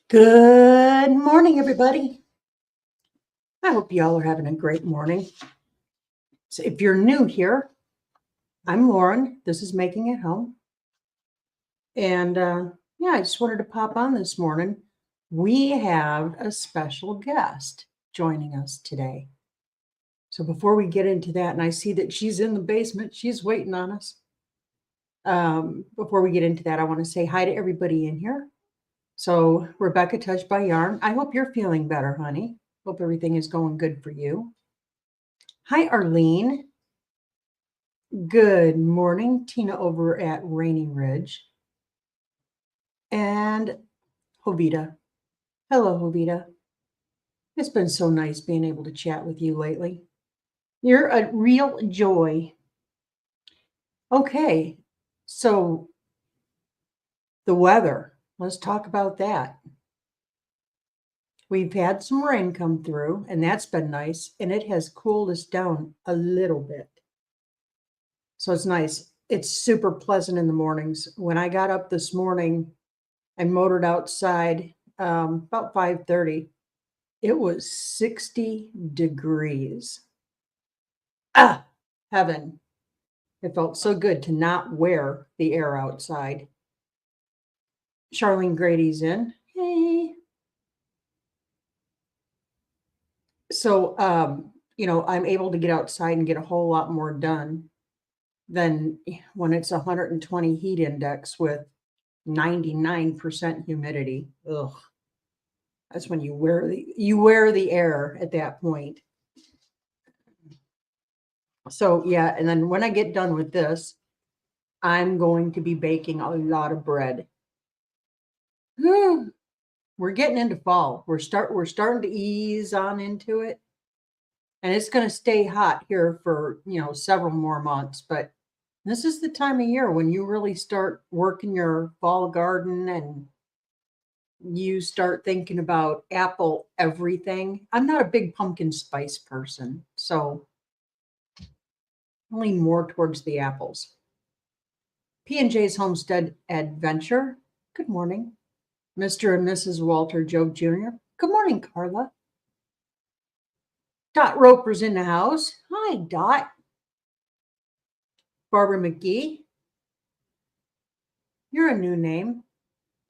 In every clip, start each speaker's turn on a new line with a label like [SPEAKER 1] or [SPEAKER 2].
[SPEAKER 1] Good morning, everybody. I hope you all are having a great morning. So, if you're new here, I'm Lauren. This is Making It Home. And yeah, I just wanted to pop on this morning. We have a special guest joining us today. So, before we get into that, and I see that she's in the basement, she's waiting on us. Before we get into that, I want to say hi to everybody in here. So, Rebecca Touched by Yarn, I hope you're feeling better, honey. Hope everything is going good for you. Hi, Arlene. Good morning, Tina over at Rainy Ridge. And Jovita. Hello, Jovita. It's been so nice being able to chat with you lately. You're a real joy. Okay, so the weather. Let's talk about that. We've had some rain come through, and that's been nice, and it has cooled us down a little bit. So it's nice. It's super pleasant in the mornings. When I got up this morning, I motored outside about 5:30. It was 60 degrees. Ah, heaven. It felt so good to not wear the air outside. Charlene Grady's in. Hey. So, I'm able to get outside and get a whole lot more done than when it's 120 heat index with 99% humidity. Ugh. That's when you wear the air at that point. So yeah, and then when I get done with this, I'm going to be baking a lot of bread. We're getting into fall. We're starting to ease on into it. And it's going to stay hot here for, several more months, but this is the time of year when you really start working your fall garden and you start thinking about apple everything. I'm not a big pumpkin spice person, so I lean more towards the apples. P&J's Homestead Adventure. Good morning. Mr. and Mrs. Walter Joe Jr. Good morning, Carla. Dot Roper's in the house. Hi, Dot. Barbara McGee. You're a new name.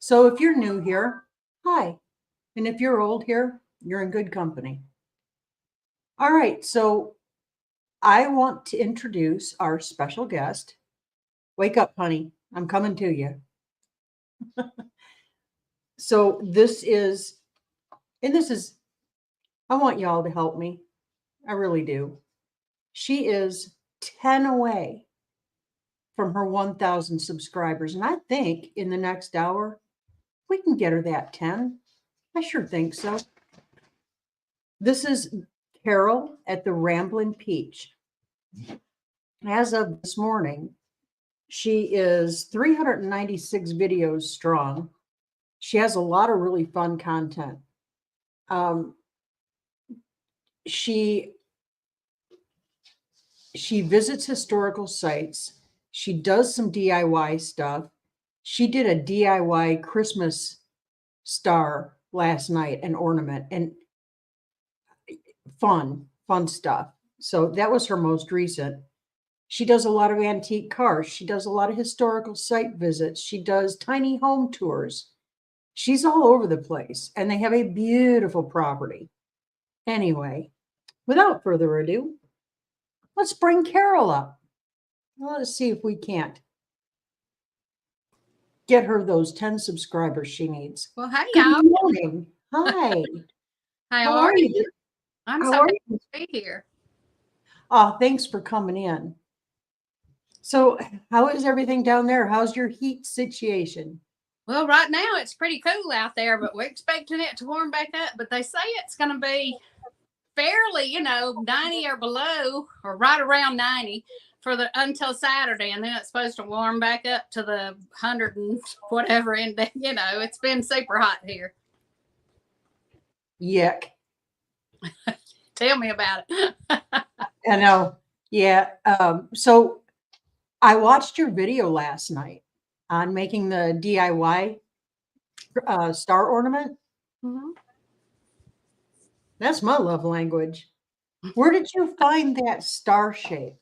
[SPEAKER 1] So if you're new here, hi. And if you're old here, you're in good company. All right, so I want to introduce our special guest. Wake up, honey. I'm coming to you. So I want y'all to help me. I really do. She is 10 away from her 1,000 subscribers. And I think in the next hour, we can get her that 10. I sure think so. This is Carol at the Ramblin' Peach. As of this morning, she is 396 videos strong. She has a lot of really fun content. She visits historical sites. She does some DIY stuff. She did a DIY Christmas star last night, an ornament, and fun stuff. So that was her most recent. She does a lot of antique cars. She does a lot of historical site visits. She does tiny home tours. She's all over the place, and they have a beautiful property. Anyway, without further ado, let's bring Carol up. Let's see if we can't get her those 10 subscribers she needs.
[SPEAKER 2] Well, hey,
[SPEAKER 1] Good
[SPEAKER 2] y'all.
[SPEAKER 1] morning. Hi.
[SPEAKER 2] How are you? I'm
[SPEAKER 1] How
[SPEAKER 2] so
[SPEAKER 1] are
[SPEAKER 2] happy
[SPEAKER 1] you?
[SPEAKER 2] to be here.
[SPEAKER 1] Oh, thanks for coming in. So, how is everything down there? How's your heat situation?
[SPEAKER 2] Well, right now it's pretty cool out there, but we're expecting it to warm back up. But they say it's going to be fairly, 90 or below, or right around 90 for the until Saturday, and then it's supposed to warm back up to the 100 and whatever. And it's been super hot here.
[SPEAKER 1] Yuck.
[SPEAKER 2] Tell me about it.
[SPEAKER 1] I know. Yeah. So I watched your video last night on making the DIY star ornament.
[SPEAKER 2] Mhm.
[SPEAKER 1] That's my love language. Where did you find that star shape?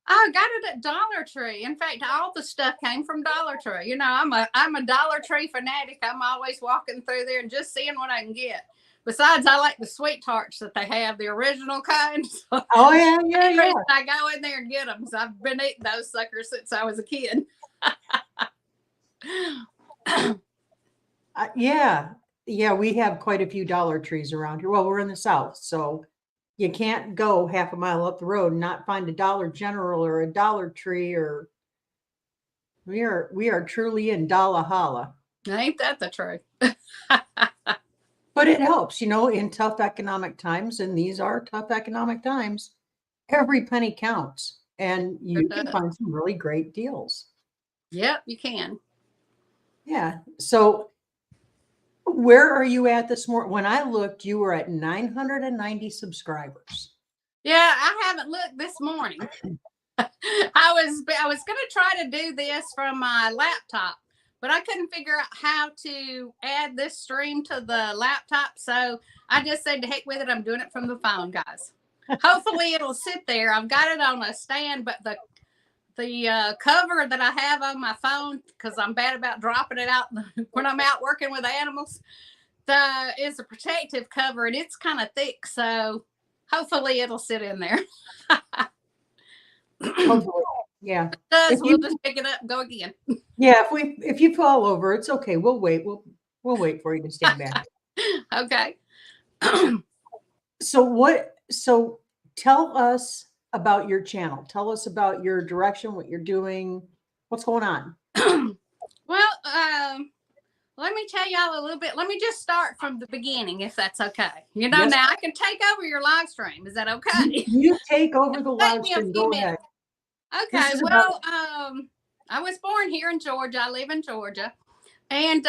[SPEAKER 2] I got it at Dollar Tree. In fact, all the stuff came from Dollar Tree. You know, I'm a Dollar Tree fanatic. I'm always walking through there and just seeing what I can get. Besides, I like the sweet tarts that they have, the original kind. So
[SPEAKER 1] Oh yeah, yeah,
[SPEAKER 2] the
[SPEAKER 1] yeah.
[SPEAKER 2] reason I go in there and get them. So I've been eating those suckers since I was a kid.
[SPEAKER 1] Yeah, yeah. We have quite a few Dollar Trees around here. Well, we're in the South, so you can't go half a mile up the road and not find a Dollar General or a Dollar Tree. Or we are truly in Dollar Holla.
[SPEAKER 2] Ain't that the truth?
[SPEAKER 1] But it helps, in tough economic times, and these are tough economic times. Every penny counts, and you can find some really great deals.
[SPEAKER 2] Yep, you can.
[SPEAKER 1] Yeah. So where are you at this morning? When I looked, you were at 990 subscribers.
[SPEAKER 2] Yeah, I haven't looked this morning. I was going to try to do this from my laptop, but I couldn't figure out how to add this stream to the laptop. So I just said to heck with it. I'm doing it from the phone, guys. Hopefully it'll sit there. I've got it on a stand, but the cover that I have on my phone, because I'm bad about dropping it out when I'm out working with animals, is a protective cover, and it's kind of thick. So hopefully it'll sit in there.
[SPEAKER 1] Hopefully. Yeah.
[SPEAKER 2] We'll just pick it up and go again.
[SPEAKER 1] Yeah, if you fall over, it's okay. We'll wait. We'll wait for you to stand back.
[SPEAKER 2] Okay.
[SPEAKER 1] So tell us about your channel. Tell us about your direction, what you're doing, what's going on.
[SPEAKER 2] Well, let me tell y'all a little bit. Let me just start from the beginning, if that's okay. Yes. Now I can take over your live stream. Is that okay?
[SPEAKER 1] You take over the live stream. Go ahead.
[SPEAKER 2] Okay. Well, I was born here in Georgia. I live in Georgia, and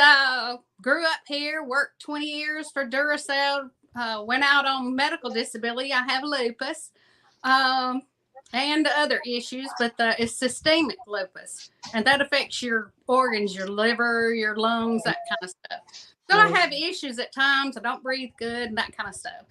[SPEAKER 2] grew up here. Worked 20 years for Duracell. Went out on medical disability. I have lupus, and other issues, but it's systemic lupus, and that affects your organs, your liver, your lungs, that kind of stuff. So I have issues at times. I don't breathe good and that kind of stuff.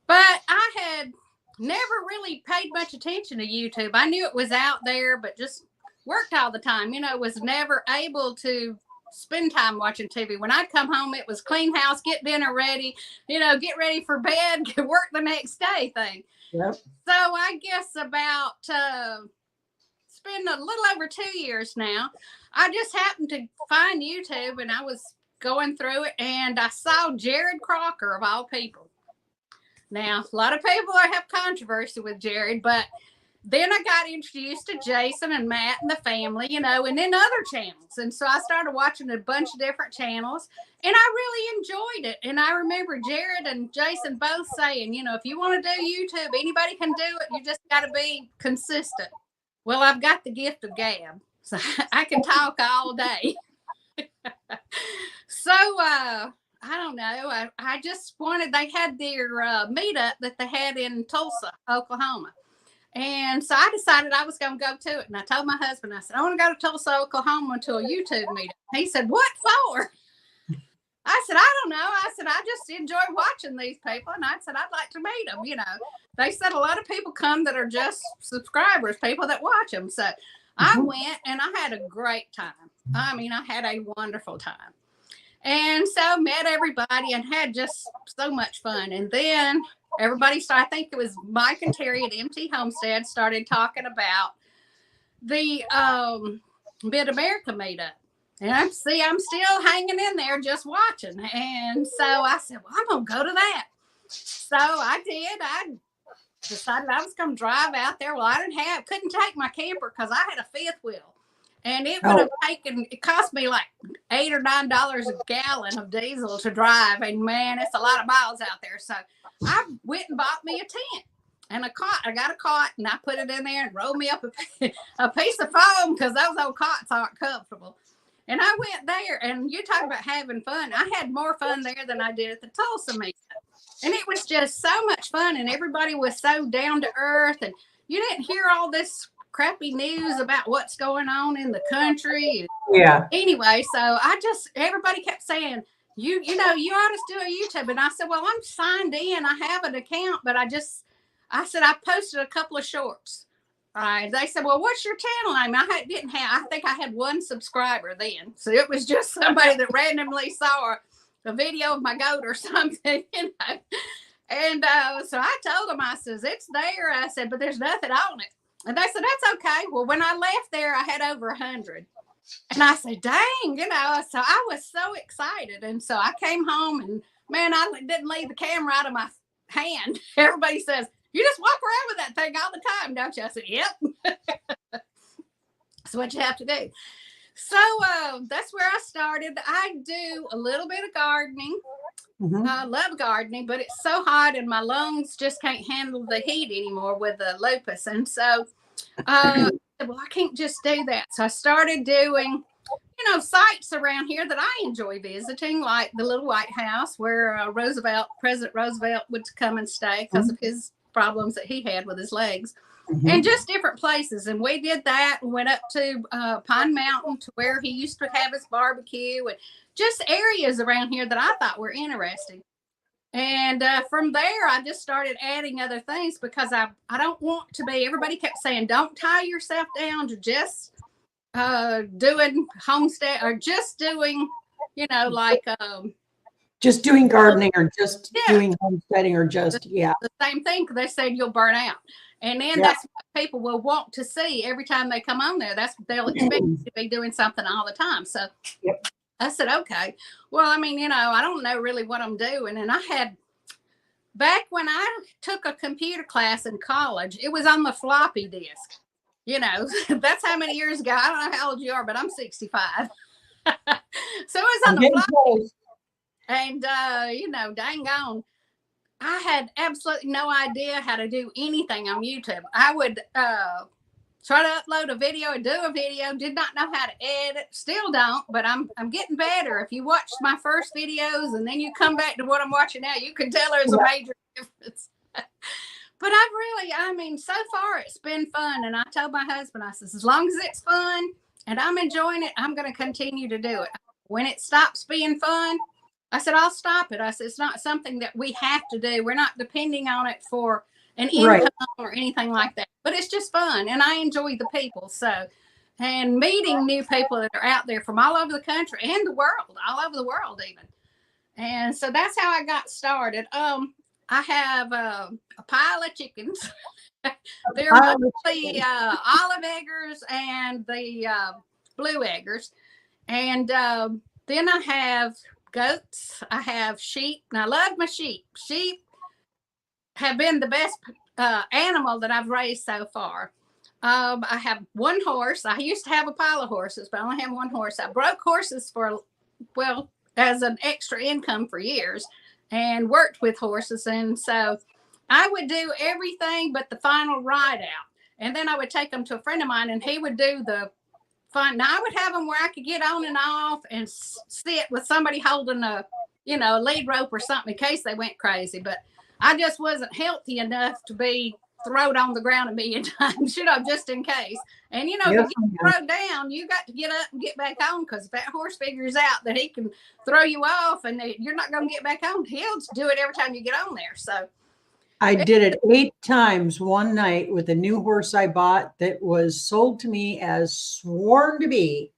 [SPEAKER 2] But I had never really paid much attention to YouTube. I knew it was out there, but just worked all the time. Was never able to spend time watching TV. When I'd come home, it was clean house, get dinner ready, get ready for bed, work the next day thing.
[SPEAKER 1] Yep.
[SPEAKER 2] So I guess about it's been a little over 2 years now. I just happened to find YouTube, and I was going through it, and I saw Jared Crocker, of all people. Now, a lot of people have controversy with Jared, but then I got introduced to Jason and Matt and the family, and then other channels. And so I started watching a bunch of different channels, and I really enjoyed it. And I remember Jared and Jason both saying, if you want to do YouTube, anybody can do it. You just got to be consistent. Well, I've got the gift of gab, so I can talk all day. So, I don't know. I just they had their meetup that they had in Tulsa, Oklahoma. And so I decided I was going to go to it. And I told my husband, I said, I want to go to Tulsa, Oklahoma to a YouTube meetup. He said, what for? I said, I don't know. I said, I just enjoy watching these people. And I said, I'd like to meet them. They said a lot of people come that are just subscribers, people that watch them. So I went, and I had a great time. I mean, I had a wonderful time. And so met everybody and had just so much fun. And then everybody started, I think it was Mike and Terry at MT Homestead, started talking about the Mid America meetup. And I'm still hanging in there just watching. And so I said, well, I'm going to go to that. So I did. I decided I was going to drive out there. Well, couldn't take my camper because I had a fifth wheel. And it would have it cost me like $8 or $9 a gallon of diesel to drive. And man, it's a lot of miles out there. So I went and bought me a tent and a cot. I got a cot, and I put it in there and rolled me up a piece of foam, because those old cots aren't comfortable. And I went there, and you talk about having fun. I had more fun there than I did at the Tulsa meetup. And it was just so much fun, and everybody was so down to earth, and you didn't hear all this crappy news about what's going on in the country.
[SPEAKER 1] Yeah.
[SPEAKER 2] Anyway, so everybody kept saying, you know, you ought to do a YouTube. And I said, well, I'm signed in. I have an account, but I said, I posted a couple of shorts. All right. They said, well, what's your channel name? I think I had one subscriber then. So it was just somebody that randomly saw a video of my goat or something, you know. And so I told them, I says, it's there. I said, but there's nothing on it. And they said, that's okay. Well, when I left there, I had over 100. And I said, dang, you know, so I was so excited. And so I came home and man, I didn't leave the camera out of my hand. Everybody says, you just walk around with that thing all the time, don't you? I said, yep. That's what you have to do. So that's where I started. I do a little bit of gardening.
[SPEAKER 1] Mhm.
[SPEAKER 2] I love gardening, but it's so hot and my lungs just can't handle the heat anymore with the lupus. And so well, I can't just do that. So I started doing, you know, sites around here that I enjoy visiting, like the Little White House where President Roosevelt would come and stay because of his problems that he had with his legs, and just different places. And we did that and went up to Pine Mountain to where he used to have his barbecue, and just areas around here that I thought were interesting. And from there, I just started adding other things because I don't want to be, everybody kept saying, don't tie yourself down to just doing homestead or just doing, you know, like
[SPEAKER 1] just doing gardening or just
[SPEAKER 2] yeah,
[SPEAKER 1] doing homesteading or just,
[SPEAKER 2] the same thing. They said you'll burn out. And then that's what people will want to see every time they come on there. That's what they'll expect to be doing something all the time. So I said, okay, well, I mean, you know, I don't know really what I'm doing. And I had, back when I took a computer class in college, it was on the floppy disk. You know, that's how many years ago. I don't know how old you are, but I'm 65. So it was on the floppy. And, you know, dang on, I had absolutely no idea how to do anything on YouTube. I would try to upload a video and do a video, did not know how to edit, still don't, but I'm getting better. If you watched my first videos and then you come back to what I'm watching now, you can tell there's a major difference. But I mean, so far it's been fun. And I told my husband, I says, as long as it's fun and I'm enjoying it, I'm going to continue to do it. When it stops being fun, I said, I'll stop it. I said, it's not something that we have to do. We're not depending on it for an income or anything like that, but it's just fun. And I enjoy the people. So, and meeting new people that are out there from all over the country and the world, all over the world even. And so that's how I got started. I have a pile of chickens. They're mostly olive eggers and the blue eggers. And then I have goats. I have sheep. And I love my sheep. Sheep have been the best animal that I've raised so far. I have one horse. I used to have a pile of horses, but I only have one horse. I broke horses for, well, as an extra income for years and worked with horses. And so I would do everything but the final ride out. And then I would take them to a friend of mine and he would do the fun. Now I would have them where I could get on and off and sit with somebody holding a, you know, a lead rope or something in case they went crazy. But I just wasn't healthy enough to be thrown on the ground a million times, you know, just in case. And, you know, if you get thrown down, you got to get up and get back on, because if that horse figures out that he can throw you off and you're not going to get back on, he'll do it every time you get on there. So
[SPEAKER 1] I did it 8 times one night with a new horse I bought that was sold to me as sworn to be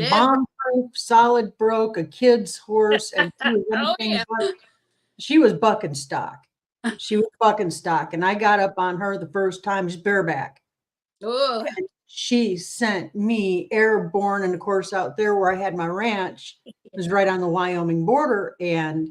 [SPEAKER 1] bomb-proof, solid broke, a kid's horse, and she was buck and stock. She was bucking stock, and I got up on her the first time, she's bareback. And she sent me airborne, and of course out there where I had my ranch, it was right on the Wyoming border, and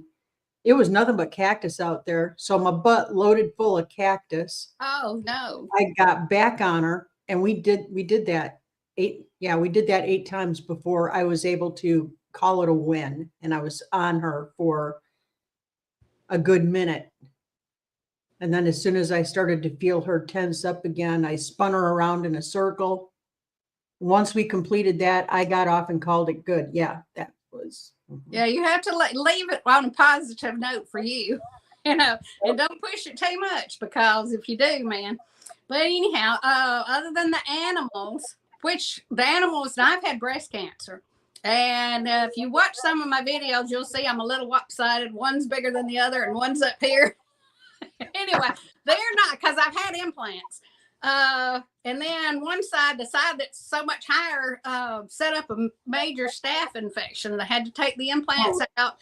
[SPEAKER 1] it was nothing but cactus out there. So my butt loaded full of cactus.
[SPEAKER 2] Oh no.
[SPEAKER 1] I got back on her, and we did that 8 times before I was able to call it a win, and I was on her for a good minute. And then as soon as I started to feel her tense up again, I spun her around in a circle. Once we completed that, I got off and called it good. Yeah, that was.
[SPEAKER 2] Yeah, you have to leave it on a positive note for you, you know, and don't push it too much, because if you do, man. But anyhow, other than the animals, I've had breast cancer. And if you watch some of my videos, you'll see I'm a little lopsided. One's bigger than the other, and one's up here. Anyway, they're not, because I've had implants. And then one side, the side that's so much higher, set up a major staph infection. And I had to take the implants out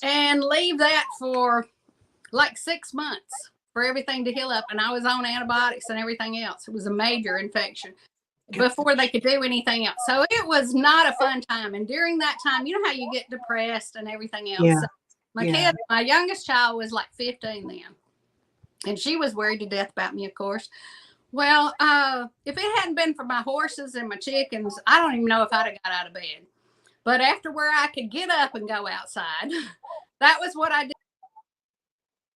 [SPEAKER 2] and leave that for like 6 months for everything to heal up. And I was on antibiotics and everything else. It was a major infection before they could do anything else. So it was not a fun time. And during that time, you know how you get depressed and everything else.
[SPEAKER 1] Yeah.
[SPEAKER 2] So my kid, my youngest child was like 15 then. And she was worried to death about me, of course. Well, if it hadn't been for my horses and my chickens, I don't even know if I'd have got out of bed. But after where I could get up and go outside, that was what I did.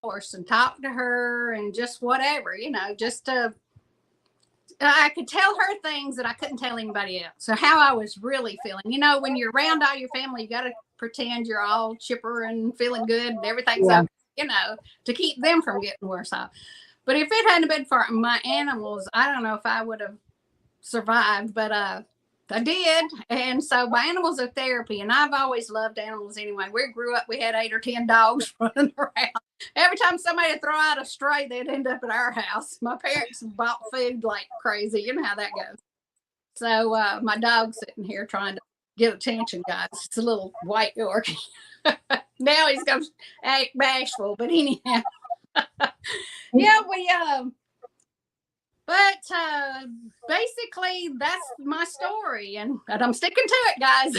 [SPEAKER 2] Horse and talk to her and just whatever, you know, just I could tell her things that I couldn't tell anybody else. So how I was really feeling, you know, when you're around all your family, you got to pretend you're all chipper and feeling good and everything's up, you know, to keep them from getting worse off. But if it hadn't been for my animals, I don't know if I would have survived, but I did. And so my animals are therapy, and I've always loved animals anyway. We grew up, we had 8 or 10 dogs running around. Every time somebody would throw out a stray, they'd end up at our house. My parents bought food like crazy. You know how that goes. So my dog's sitting here trying to get attention, guys. It's a little white Yorkie. Now he's going to act bashful, but anyhow. Yeah, but basically that's my story, and I'm sticking to it, guys.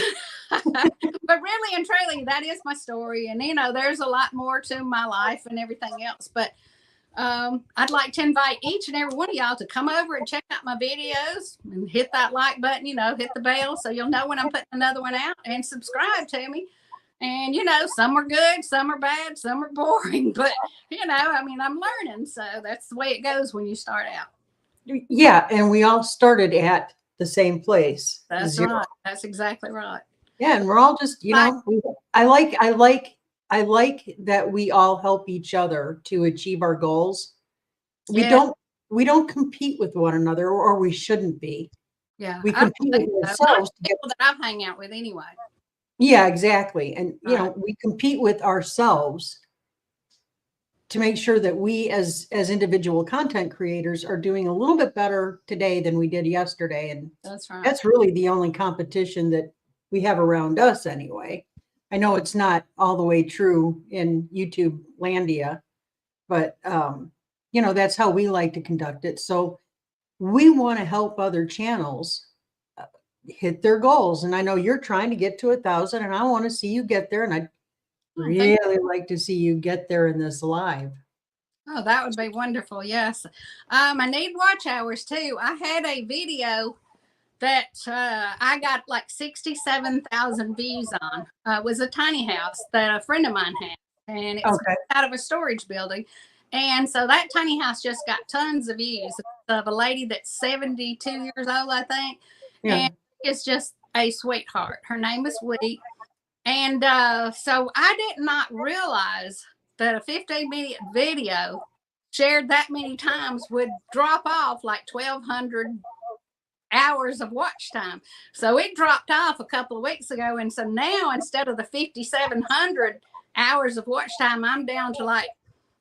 [SPEAKER 2] But really and truly, that is my story. And you know, there's a lot more to my life and everything else, but I'd like to invite each and every one of y'all to come over and check out my videos and hit that like button, you know, hit the bell so you'll know when I'm putting another one out, and subscribe to me. And, you know, some are good, some are bad, some are boring, but, you know, I mean, I'm learning. So that's the way it goes when you start out.
[SPEAKER 1] Yeah. And we all started at the same place.
[SPEAKER 2] That's right. That's exactly right.
[SPEAKER 1] Yeah. And we're all just, you know, I like that we all help each other to achieve our goals. We don't compete with one another, or we shouldn't be.
[SPEAKER 2] Yeah.
[SPEAKER 1] We compete with ourselves.
[SPEAKER 2] People that I hang out with anyway.
[SPEAKER 1] Yeah, exactly. And, you know, we compete with ourselves to make sure that we as individual content creators are doing a little bit better today than we did yesterday. And
[SPEAKER 2] that's right.
[SPEAKER 1] That's really the only competition that we have around us anyway. I know it's not all the way true in YouTube landia, but, you know, that's how we like to conduct it. So we want to help other channels hit their goals. And I know you're trying to get to 1,000, and I want to see you get there. And I'd really like to see you get there in this live.
[SPEAKER 2] Oh, that would be wonderful. Yes. I need watch hours too. I had a video that I got like 67,000 views on. It was a tiny house that a friend of mine had, and it's out of a storage building. And so that tiny house just got tons of views of a lady that's 72 years old, I think. Yeah. And it's just a sweetheart. Her name is Wheat. And so I did not realize that a 15-minute video shared that many times would drop off like 1,200 hours of watch time. So it dropped off a couple of weeks ago. And so now instead of the 5,700 hours of watch time, I'm down to like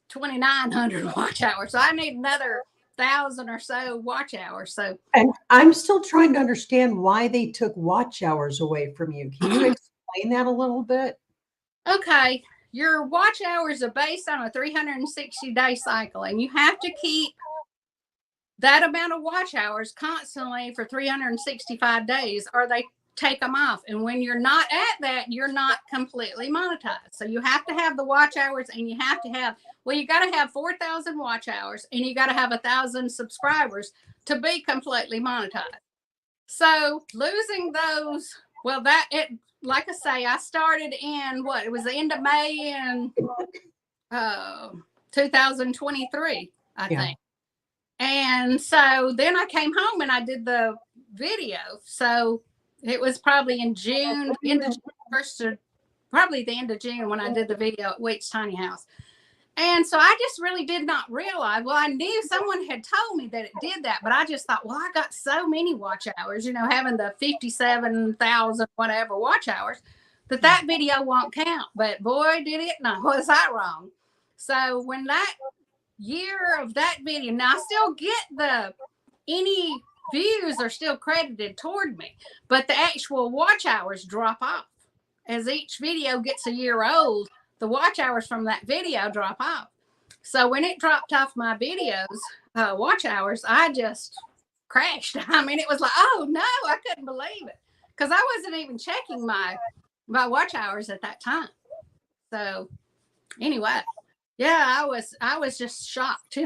[SPEAKER 2] 2,900 watch hours. So I need another 1,000 or so watch hours. So,
[SPEAKER 1] and I'm still trying to understand why they took watch hours away from you. Can you explain that a little bit?
[SPEAKER 2] Okay. Your watch hours are based on a 360-day cycle, and you have to keep that amount of watch hours constantly for 365 days, or they take them off. And when you're not at that, you're not completely monetized. So you have to have the watch hours, and you have to have, well, you got to have 4,000 watch hours, and you got to have 1,000 subscribers to be completely monetized. So losing those, well, that it, like I say, I started in it was the end of May in 2023, I think. And so then I came home and I did the video. So it was probably in June, probably the end of June when I did the video at Wheat's Tiny House. And so I just really did not realize. Well, I knew someone had told me that it did that, but I just thought, well, I got so many watch hours, having the 57,000 whatever watch hours, that video won't count. But boy, did it not. Was I wrong? So when that year of that video, now I still get any views are still credited toward me, but the actual watch hours drop off as each video gets a year old. The watch hours from that video drop off. So when it dropped off my videos, watch hours, I just crashed. I mean, it was like, oh no, I couldn't believe it, because I wasn't even checking my watch hours at that time. So anyway, yeah, I was just shocked,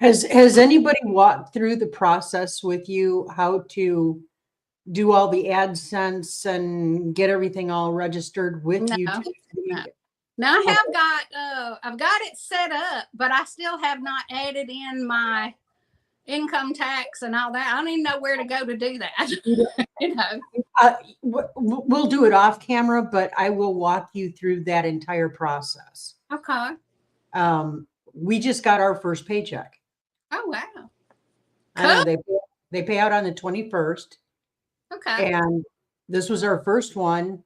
[SPEAKER 1] Has anybody walked through the process with you, how to do all the AdSense and get everything all registered with
[SPEAKER 2] No.
[SPEAKER 1] YouTube?
[SPEAKER 2] No. Now I've got it set up, but I still have not added in my income tax and all that. I don't even know where to go to do that.
[SPEAKER 1] We'll do it off camera, but I will walk you through that entire process.
[SPEAKER 2] Okay.
[SPEAKER 1] We just got our first paycheck.
[SPEAKER 2] Oh wow.
[SPEAKER 1] I know they pay out on the 21st.
[SPEAKER 2] Okay.
[SPEAKER 1] And this was our first one,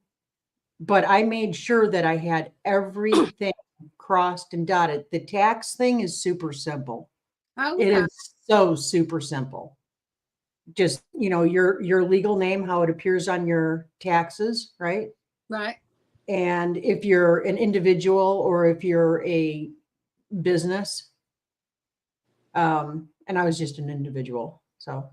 [SPEAKER 1] but I made sure that I had everything crossed and dotted. The tax thing is super simple.
[SPEAKER 2] Okay.
[SPEAKER 1] It is so super simple. Just, your legal name, how it appears on your taxes, right?
[SPEAKER 2] Right.
[SPEAKER 1] And if you're an individual or if you're a business, and I was just an individual, so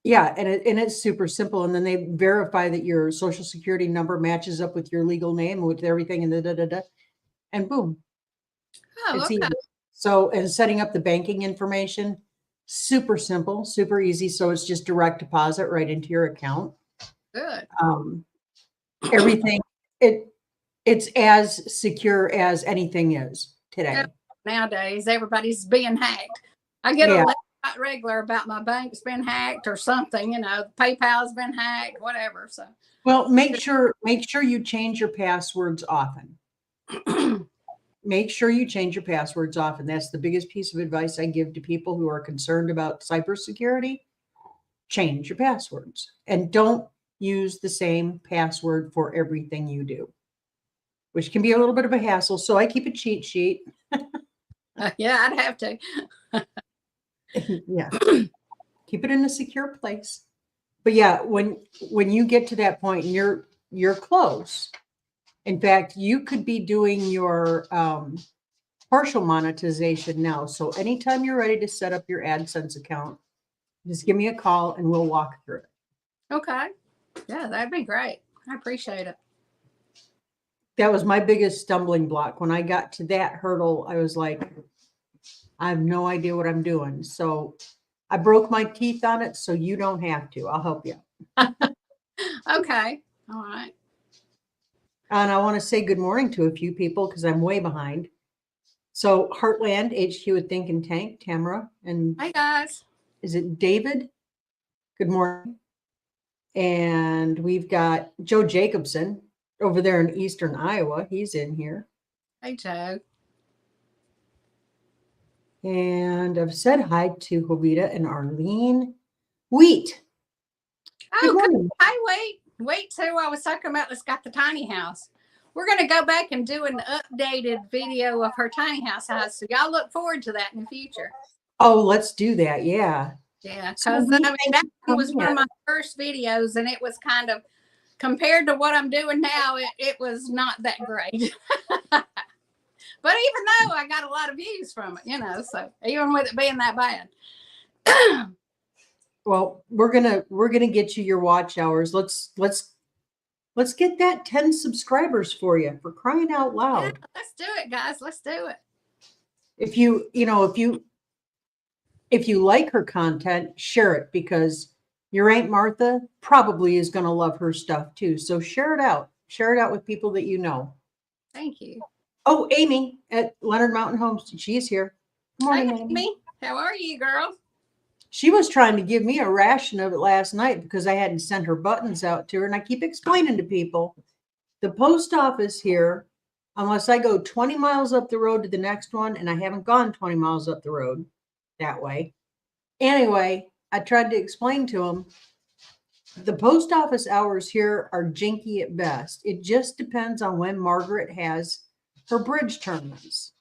[SPEAKER 1] yeah, and it's super simple. And then they verify that your social security number matches up with your legal name, with everything, and and boom,
[SPEAKER 2] Oh,
[SPEAKER 1] it's
[SPEAKER 2] okay.
[SPEAKER 1] easy. So, and setting up the banking information, super simple, super easy. So it's just direct deposit right into your account.
[SPEAKER 2] Good.
[SPEAKER 1] Everything, it's as secure as anything is today.
[SPEAKER 2] Nowadays, everybody's being hacked. I get a letter regular about my bank's been hacked or something. PayPal's been hacked, whatever. So,
[SPEAKER 1] well, make sure you change your passwords often. Make sure you change your passwords often. That's the biggest piece of advice I give to people who are concerned about cybersecurity. Change your passwords and don't use the same password for everything you do, which can be a little bit of a hassle. So I keep a cheat sheet.
[SPEAKER 2] Yeah, I'd have to.
[SPEAKER 1] Yeah. Keep it in a secure place. But yeah, when you get to that point and you're close. In fact, you could be doing your partial monetization now. So anytime you're ready to set up your AdSense account, just give me a call and we'll walk through it.
[SPEAKER 2] Okay. Yeah, that'd be great. I appreciate it.
[SPEAKER 1] That was my biggest stumbling block. When I got to that hurdle, I was like, I have no idea what I'm doing. So I broke my teeth on it, so you don't have to. I'll help you.
[SPEAKER 2] Okay. All right.
[SPEAKER 1] And I want to say good morning to a few people because I'm way behind. So Heartland HQ at Think and Tank, Tamara, and
[SPEAKER 2] hey guys.
[SPEAKER 1] Is it David? Good morning. And we've got Joe Jacobson over there in Eastern Iowa. He's in here.
[SPEAKER 2] Hey Joe.
[SPEAKER 1] And I've said hi to Jovita and Arlene. Wheat.
[SPEAKER 2] Oh, hey, wait too. I was talking about this got the tiny house. We're going to go back and do an updated video of her tiny house. So y'all look forward to that in the future.
[SPEAKER 1] Oh, let's do that. Yeah.
[SPEAKER 2] Yeah. Because that was one of my first videos and it was kind of, compared to what I'm doing now, it was not that great. But even though I got a lot of views from it, so even with it being that bad.
[SPEAKER 1] Well, we're gonna get you your watch hours. Let's get that 10 subscribers for you, for crying out loud.
[SPEAKER 2] Yeah, let's do it, guys. Let's do it.
[SPEAKER 1] If you like her content, share it, because your Aunt Martha probably is going to love her stuff too. So share it out. Share it out with people that you know.
[SPEAKER 2] Thank you.
[SPEAKER 1] Oh, Amy at Leonard Mountain Homestead. She's here.
[SPEAKER 2] Good morning, Amy. How are you, girl?
[SPEAKER 1] She was trying to give me a ration of it last night because I hadn't sent her buttons out to her. And I keep explaining to people, the post office here unless I go 20 miles up the road to the next one, and I haven't gone 20 miles up the road that way. Anyway, I tried to explain to him the post office hours here are jinky at best. It just depends on when Margaret has her bridge tournaments.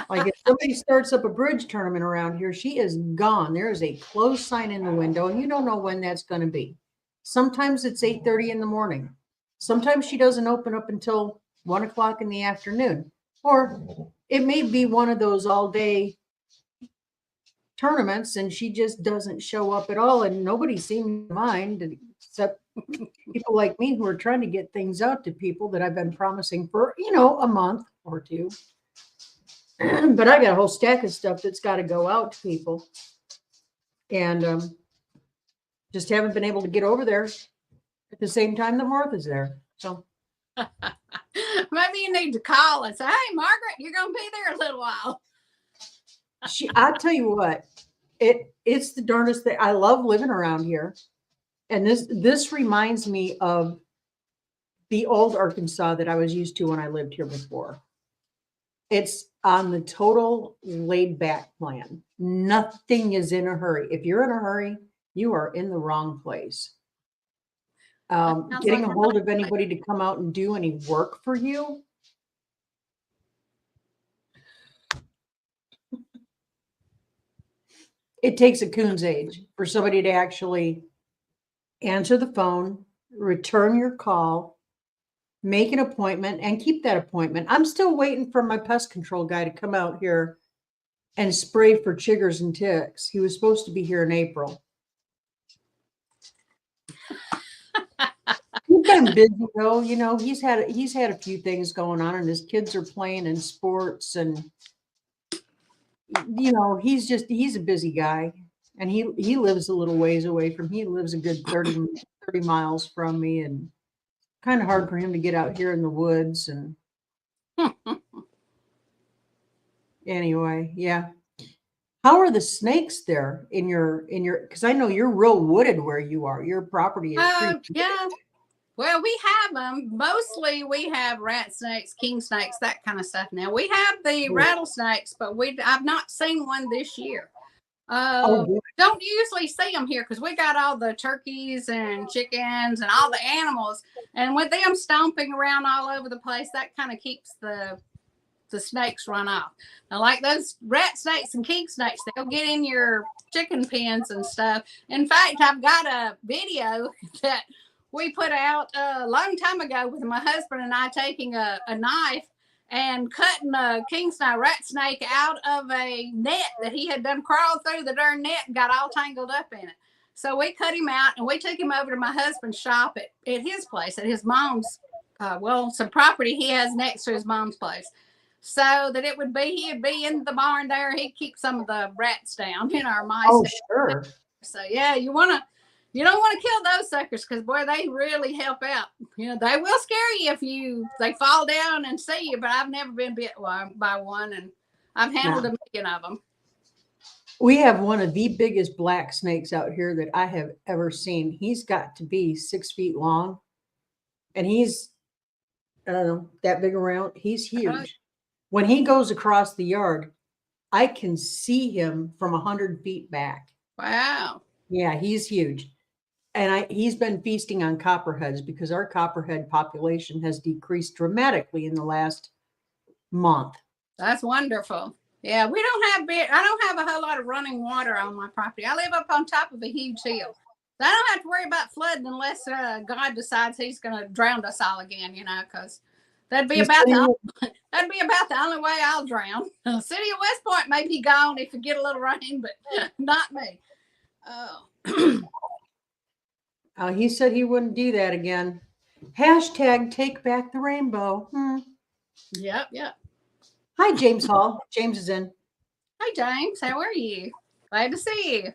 [SPEAKER 1] Like if somebody starts up a bridge tournament around here, she is gone. There is a closed sign in the window, and you don't know when that's going to be. Sometimes it's 8:30 in the morning. Sometimes she doesn't open up until 1 o'clock in the afternoon. Or it may be one of those all day tournaments and she just doesn't show up at all. And nobody seems to mind except people like me who are trying to get things out to people that I've been promising for, a month or two. But I got a whole stack of stuff that's got to go out to people. And just haven't been able to get over there at the same time that Martha's there. So
[SPEAKER 2] maybe you need to call and say, hey, Margaret, you're going to be there a little while.
[SPEAKER 1] I'll tell you what, it's the darndest thing. I love living around here. And this reminds me of the old Arkansas that I was used to when I lived here before. It's on the total laid back plan. Nothing is in a hurry. If you're in a hurry, you are in the wrong place. Getting a hold of anybody to come out and do any work for you. It takes a coon's age for somebody to actually answer the phone, return your call, make an appointment, and keep that appointment. I'm still waiting for my pest control guy to come out here and spray for chiggers and ticks. He was supposed to be here in April. He's been busy though, he's had a few things going on, and his kids are playing in sports, and he's a busy guy, and he lives a little ways away from me. He lives a good 30 miles from me, and kind of hard for him to get out here in the woods. And anyway, yeah. How are the snakes there in your, because I know you're real wooded where you are. Your property is
[SPEAKER 2] yeah. Well, we have them. Mostly we have rat snakes, king snakes, that kind of stuff. Now we have the rattlesnakes, but I've not seen one this year. Don't usually see them here because we got all the turkeys and chickens and all the animals, and with them stomping around all over the place, that kind of keeps the snakes run off. Now, like those rat snakes and king snakes, they'll get in your chicken pens and stuff. In fact, I've got a video that we put out a long time ago with my husband and I taking a knife and cutting a king snake, rat snake out of a net that he had done crawl through the darn net and got all tangled up in it. So we cut him out and we took him over to my husband's shop at his place, at his mom's, some property he has next to his mom's place. So that he'd be in the barn there. He'd keep some of the rats down, our mice.
[SPEAKER 1] Oh, sure.
[SPEAKER 2] So yeah, you don't want to kill those suckers because boy, they really help out. They will scare you if they fall down and see you, but I've never been bit by one, and I've handled a million of them.
[SPEAKER 1] We have one of the biggest black snakes out here that I have ever seen. He's got to be 6 feet long, and he's, I don't know, that big around. He's huge. When he goes across the yard, I can see him from 100 feet back.
[SPEAKER 2] Wow.
[SPEAKER 1] Yeah, he's huge. And he's been feasting on copperheads because our copperhead population has decreased dramatically in the last month.
[SPEAKER 2] That's wonderful. Yeah, I don't have a whole lot of running water on my property. I live up on top of a huge hill. So I don't have to worry about flooding unless God decides he's going to drown us all again, because that'd be about the only way I'll drown. The city of West Point may be gone if you get a little rain, but not me. Oh.
[SPEAKER 1] He said he wouldn't do that again. Hashtag take back the rainbow.
[SPEAKER 2] Yep.
[SPEAKER 1] Hi, James Hall. James is in.
[SPEAKER 2] Hi, James. How are you? Glad to see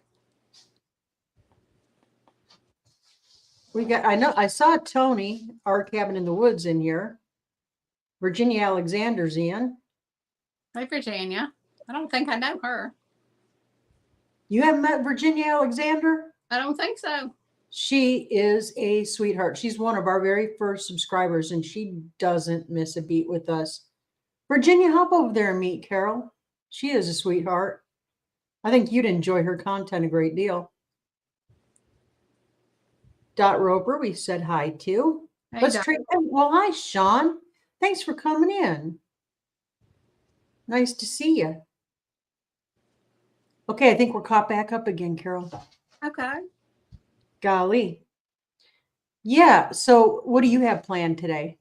[SPEAKER 2] you.
[SPEAKER 1] I saw Tony, our cabin in the woods, in here. Virginia Alexander's in.
[SPEAKER 2] Hi, Virginia. I don't think I know her.
[SPEAKER 1] You haven't met Virginia Alexander?
[SPEAKER 2] I don't think so.
[SPEAKER 1] She is a sweetheart. She's one of our very first subscribers, and she doesn't miss a beat with us. Virginia, hop over there and meet Carol. She is a sweetheart. I think you'd enjoy her content a great deal. Dot Roper, we said hi to.
[SPEAKER 2] Hey,
[SPEAKER 1] Let's
[SPEAKER 2] Dot.
[SPEAKER 1] trade. Well, hi, Sean. Thanks for coming in. Nice to see you. Okay, I think we're caught back up again, Carol.
[SPEAKER 2] Okay.
[SPEAKER 1] Golly. Yeah, so what do you have planned today?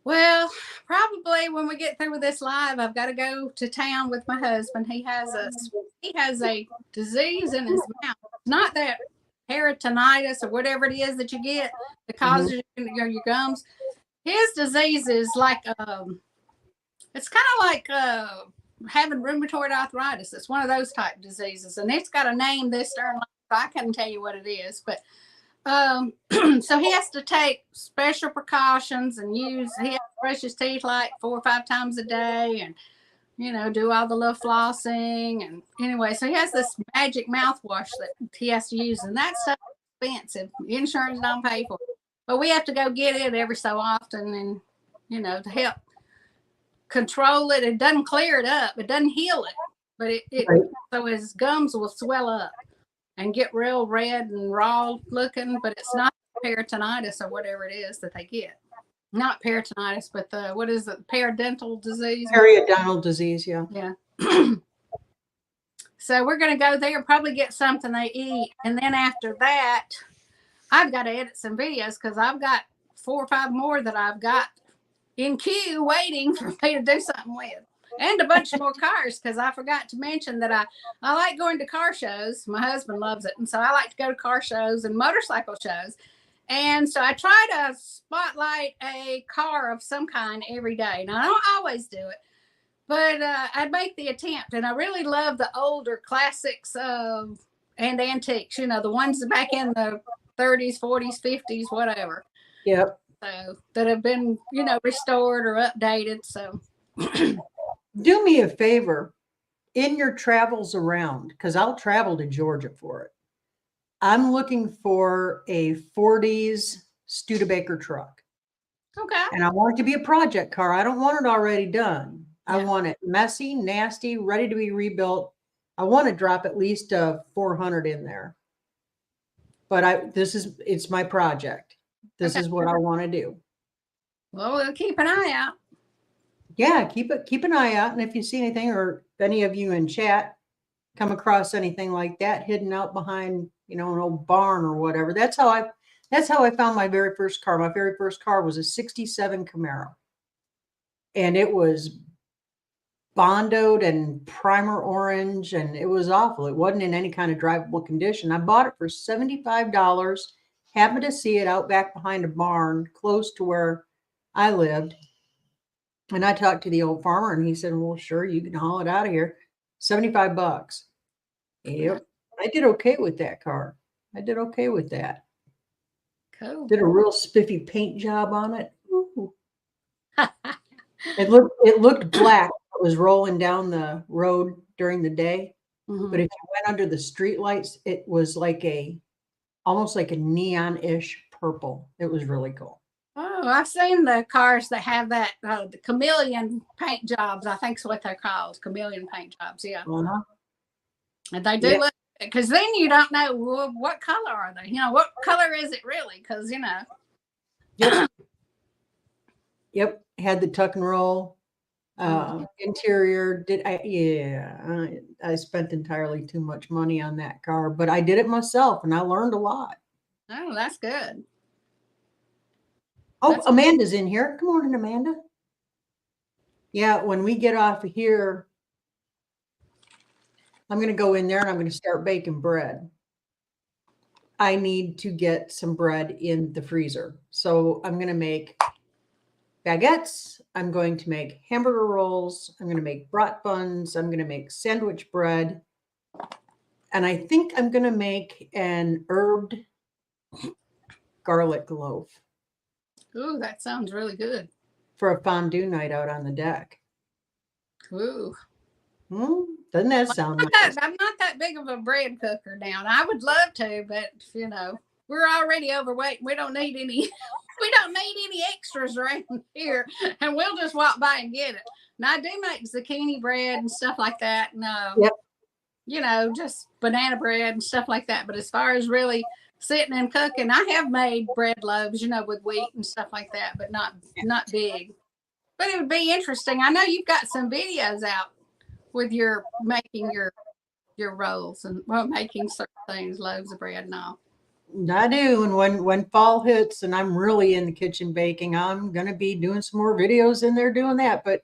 [SPEAKER 2] Well, probably when we get through with this live, I've got to go to town with my husband. He has a disease in his mouth. Not that peritonitis or whatever it is that you get that causes your gums. His disease is like it's kind of like having rheumatoid arthritis. It's one of those type diseases, and it's got a name this darn. I couldn't tell you what it is, but so he has to take special precautions and he has to brush his teeth like 4 or 5 times a day, and do all the little flossing. And anyway, so he has this magic mouthwash that he has to use, and that's so expensive. Insurance don't pay for it, but we have to go get it every so often, and to help control it. It doesn't clear it up, it doesn't heal it, but
[SPEAKER 1] Right.
[SPEAKER 2] so his gums will swell up and get real red and raw looking, but it's not peritonitis or whatever it is that they get. Not peritonitis, but what is it? Periodontal disease.
[SPEAKER 1] Periodontal disease, yeah.
[SPEAKER 2] Yeah. So we're going to go there, probably get something they eat. And then after that, I've got to edit some videos because I've got 4 or 5 more that I've got in queue waiting for me to do something with. And a bunch more cars, because I forgot to mention that I like going to car shows. My husband loves it. And so I like to go to car shows and motorcycle shows. And so I try to spotlight a car of some kind every day. Now, I don't always do it, but I make the attempt. And I really love the older classics and antiques, the ones back in the 30s, 40s, 50s, whatever.
[SPEAKER 1] Yep.
[SPEAKER 2] So that have been, restored or updated. So
[SPEAKER 1] do me a favor in your travels around, because I'll travel to Georgia for it. I'm looking for a 40s Studebaker truck.
[SPEAKER 2] Okay.
[SPEAKER 1] And I want it to be a project car. I don't want it already done.
[SPEAKER 2] Yeah.
[SPEAKER 1] I want it messy, nasty, ready to be rebuilt. I want to drop at least a 400 in there. But it's my project. This is what I want to do.
[SPEAKER 2] Well, we'll keep an eye out.
[SPEAKER 1] Yeah, keep an eye out. And if you see anything, or if any of you in chat come across anything like that hidden out behind, an old barn or whatever, that's how I found my very first car. My very first car was a 67 Camaro. And it was bondoed and primer orange, and it was awful. It wasn't in any kind of drivable condition. I bought it for $75. Happened to see it out back behind a barn close to where I lived. And I talked to the old farmer, and he said, well, sure, you can haul it out of here. $75. Yep. I did okay with that car. I did okay with that.
[SPEAKER 2] Cool.
[SPEAKER 1] Did a real spiffy paint job on it. Ooh. It looked black. It was rolling down the road during the day.
[SPEAKER 2] Mm-hmm.
[SPEAKER 1] But if you went under the street lights, it was almost like a neon-ish purple. It was really cool.
[SPEAKER 2] Oh, I've seen the cars that have that the chameleon paint jobs. I think is what they're called, chameleon paint jobs. Yeah, and they do look, because then you don't know what color are they. What color is it really? Because
[SPEAKER 1] Yep. Yep. Had the tuck and roll interior. I spent entirely too much money on that car, but I did it myself, and I learned a lot.
[SPEAKER 2] Oh, that's good.
[SPEAKER 1] Oh, Amanda's in here. Good morning, Amanda. Yeah, when we get off of here, I'm going to go in there and I'm going to start baking bread. I need to get some bread in the freezer. So I'm going to make baguettes. I'm going to make hamburger rolls. I'm going to make brat buns. I'm going to make sandwich bread. And I think I'm going to make an herbed garlic loaf.
[SPEAKER 2] Ooh, that sounds really good.
[SPEAKER 1] For a fondue night out on the deck.
[SPEAKER 2] Ooh.
[SPEAKER 1] Doesn't that sound nice?
[SPEAKER 2] I'm not that big of a bread cooker now. I would love to, but we're already overweight. We don't need any. We don't need any extras around here, and we'll just walk by and get it. And I do make zucchini bread and stuff like that. No,
[SPEAKER 1] Yep.
[SPEAKER 2] Just banana bread and stuff like that. But as far as really sitting and cooking, I have made bread loaves, with wheat and stuff like that, but not big. But it would be interesting. I know you've got some videos out with your making your rolls and making certain things, loaves of bread and all.
[SPEAKER 1] I do. And when fall hits and I'm really in the kitchen baking, I'm going to be doing some more videos in there doing that. But,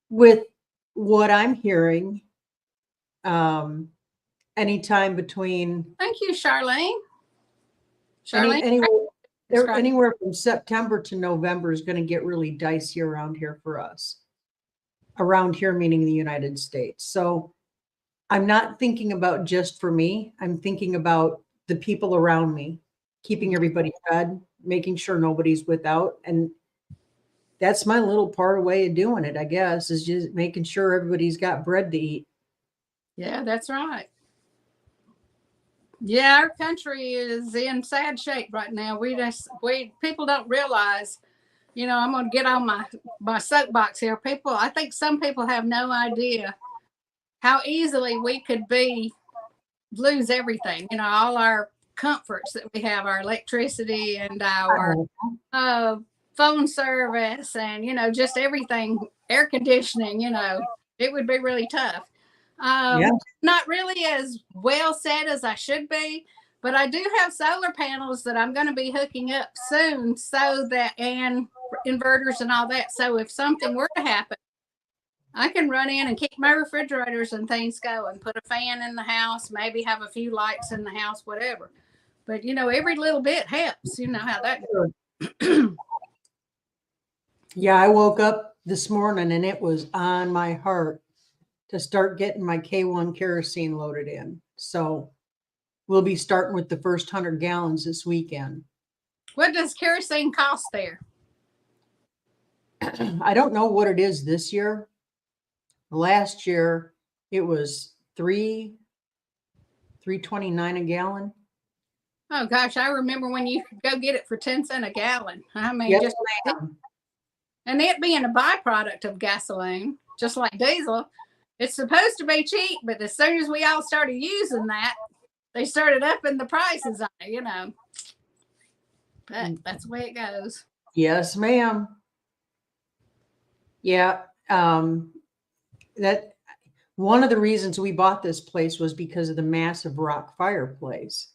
[SPEAKER 1] with what I'm hearing, anytime between
[SPEAKER 2] Thank you, Charlene. Charlene,
[SPEAKER 1] anywhere from September to November is going to get really dicey around here for us. Around here, meaning the United States. So I'm not thinking about just for me. I'm thinking about the people around me, keeping everybody fed, making sure nobody's without. And that's my little part way of doing it, I guess, is just making sure everybody's got bread to eat.
[SPEAKER 2] Yeah, that's right. Yeah, our country is in sad shape right now. People don't realize, I'm going to get on my soapbox here. I think some people have no idea how easily we could lose everything, all our comforts that we have, our electricity and our phone service and, just everything, air conditioning, it would be really tough. Not really as well set as I should be, but I do have solar panels that I'm going to be hooking up soon and inverters and all that. So if something were to happen, I can run in and keep my refrigerators and things going, put a fan in the house, maybe have a few lights in the house, whatever. But, every little bit helps. You know how that goes.
[SPEAKER 1] Yeah, I woke up this morning and it was on my heart to start getting my K1 kerosene loaded in. So we'll be starting with the first 100 gallons this weekend.
[SPEAKER 2] What does kerosene cost there?
[SPEAKER 1] I don't know what it is this year. Last year it was $3.29 a gallon.
[SPEAKER 2] Oh gosh, I remember when you could go get it for 10 cents a gallon. I mean,
[SPEAKER 1] Yes,
[SPEAKER 2] and it being a byproduct of gasoline, just like diesel, it's supposed to be cheap, but as soon as we all started using that, they started upping the prices on it, But that's the way it goes.
[SPEAKER 1] Yes, ma'am. Yeah. That one of the reasons we bought this place was because of the massive rock fireplace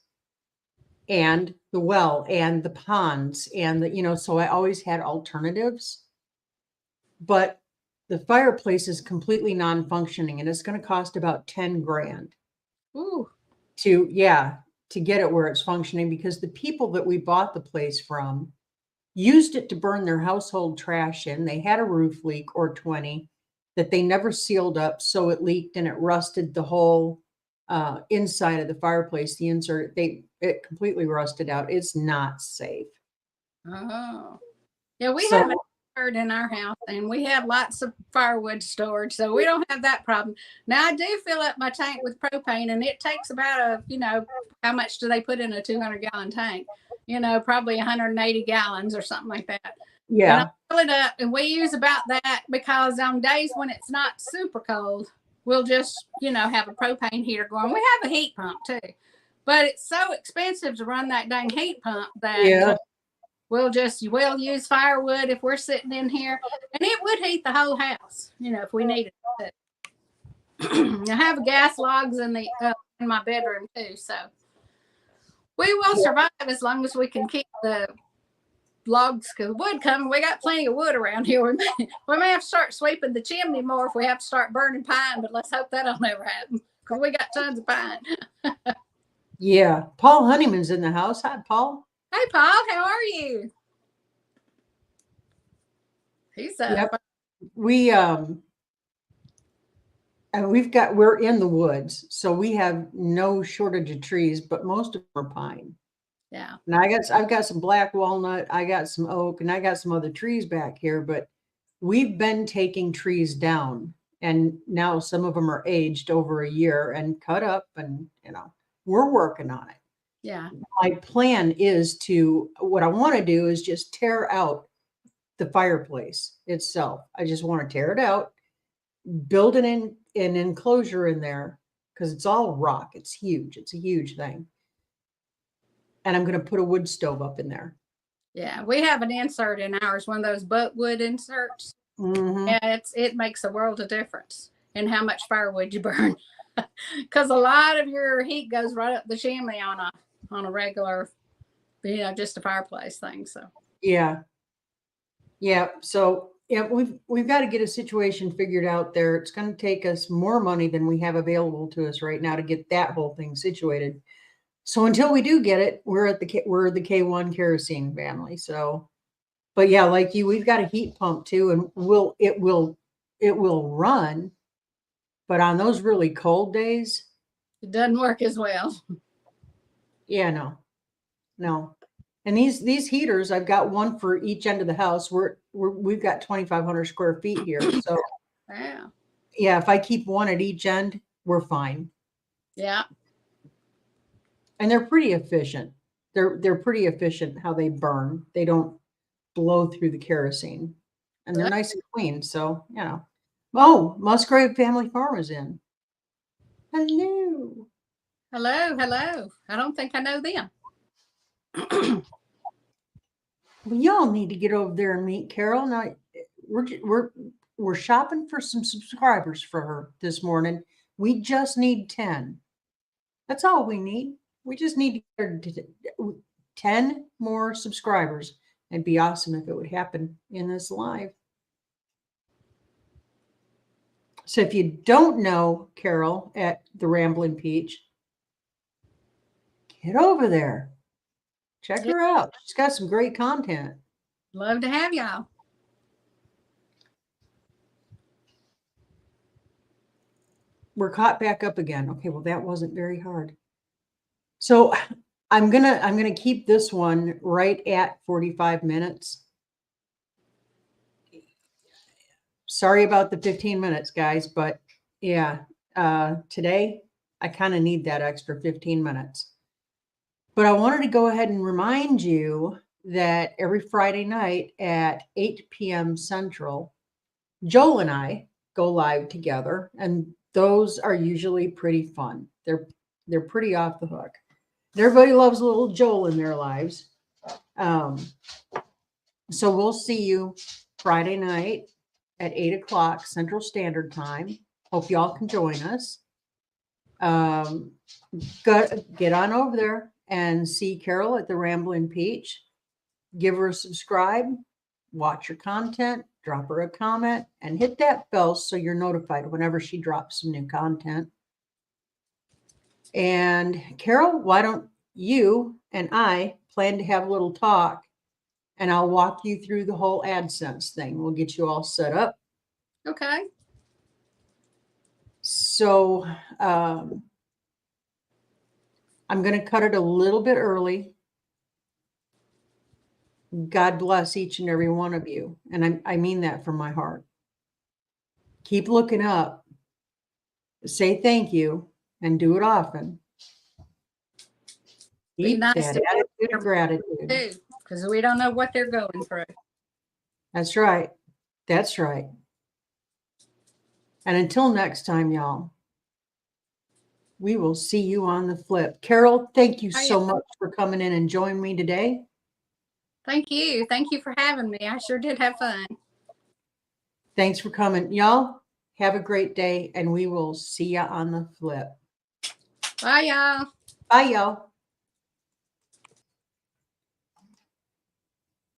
[SPEAKER 1] and the well and the ponds and so I always had alternatives, but the fireplace is completely non-functioning and it's going to cost about 10 grand.
[SPEAKER 2] Ooh.
[SPEAKER 1] To get it where it's functioning, because the people that we bought the place from used it to burn their household trash in. They had a roof leak or 20 that they never sealed up, so it leaked and it rusted the whole inside of the fireplace. The insert, it completely rusted out. It's not safe.
[SPEAKER 2] Oh, yeah, we have it in our house, and we have lots of firewood storage, so we don't have that problem. Now I do fill up my tank with propane, and it takes about how much do they put in a 200-gallon tank? Probably 180 gallons or something like that.
[SPEAKER 1] Yeah.
[SPEAKER 2] And I fill it up, and we use about that because on days when it's not super cold, we'll just, have a propane heater going. We have a heat pump too, but it's so expensive to run that dang heat pump that we'll use firewood if we're sitting in here, and it would heat the whole house, if we needed it. I have gas logs in my bedroom too, so we will survive as long as we can keep the logs, because wood coming. We got plenty of wood around here. We may have to start sweeping the chimney more if we have to start burning pine, but let's hope that'll never happen because we got tons of pine.
[SPEAKER 1] Yeah. Paul Honeyman's in the house. Hi, Paul.
[SPEAKER 2] Hey, Paul. How are you? He's up.
[SPEAKER 1] Yep. We're in the woods, so we have no shortage of trees, but most of them are pine.
[SPEAKER 2] Yeah.
[SPEAKER 1] And I've got some black walnut, I got some oak, and I got some other trees back here, but we've been taking trees down And now some of them are aged over a year and cut up, and we're working on it.
[SPEAKER 2] Yeah.
[SPEAKER 1] My plan is what I want to do is just tear out the fireplace itself. I just want to tear it out, build an enclosure in there because it's all rock. It's huge. It's a huge thing. And I'm going to put a wood stove up in there.
[SPEAKER 2] Yeah. We have an insert in ours, one of those butt wood inserts.
[SPEAKER 1] Mm-hmm.
[SPEAKER 2] Yeah, it makes a world of difference in how much firewood you burn. Because a lot of your heat goes right up the chimney on a regular, just a fireplace thing. So
[SPEAKER 1] yeah. So yeah, we've got to get a situation figured out there. It's going to take us more money than we have available to us right now to get that whole thing situated. So until we do get it, we're the K1 kerosene family. So, but yeah, like you, we've got a heat pump too, and it will run, but on those really cold days,
[SPEAKER 2] it doesn't work as well.
[SPEAKER 1] Yeah, no. And these heaters, I've got one for each end of the house. We've got 2,500 square feet here. So
[SPEAKER 2] yeah,
[SPEAKER 1] if I keep one at each end, we're fine.
[SPEAKER 2] Yeah.
[SPEAKER 1] And they're pretty efficient. They're pretty efficient how they burn. They don't blow through the kerosene. And they're nice and clean. So, Oh, Musgrave Family Farm is in. Hello.
[SPEAKER 2] Hello. I don't think I know them.
[SPEAKER 1] Well, y'all need to get over there and meet Carol. Now, we're shopping for some subscribers for her this morning. We just need 10. That's all we need. We just need to get 10 more subscribers. It'd be awesome if it would happen in this live. So if you don't know Carol at the Rambling Peach, get over there. Check her out. She's got some great content.
[SPEAKER 2] Love to have y'all.
[SPEAKER 1] We're caught back up again. Okay, well, that wasn't very hard. So I'm gonna keep this one right at 45 minutes. Sorry about the 15 minutes, guys, but yeah, today I kind of need that extra 15 minutes. But I wanted to go ahead and remind you that every Friday night at 8 p.m. Central, Joel and I go live together, and those are usually pretty fun. They're pretty off the hook. Everybody loves a little Joel in their lives. So we'll see you Friday night at 8 o'clock Central Standard Time. Hope y'all can join us. Get on over there and see Carol at the Rambling Peach. Give her a subscribe, watch her content, drop her a comment, and hit that bell so you're notified whenever she drops some new content. And Carol, why don't you and I plan to have a little talk, and I'll walk you through the whole AdSense thing. We'll get you all set up.
[SPEAKER 2] Okay.
[SPEAKER 1] So I'm going to cut it a little bit early. God bless each and every one of you. And I mean that from my heart. Keep looking up. Say thank you and do it often. Keep
[SPEAKER 2] nice
[SPEAKER 1] that attitude of gratitude.
[SPEAKER 2] Too, because we don't know what they're going through.
[SPEAKER 1] That's right. That's right. And until next time, y'all, we will see you on the flip. Carol, thank you so much for coming in and joining me today.
[SPEAKER 2] Thank you. Thank you for having me. I sure did have fun.
[SPEAKER 1] Thanks for coming. Y'all, have a great day, and we will see you on the flip.
[SPEAKER 2] Bye, y'all.
[SPEAKER 1] Bye, y'all.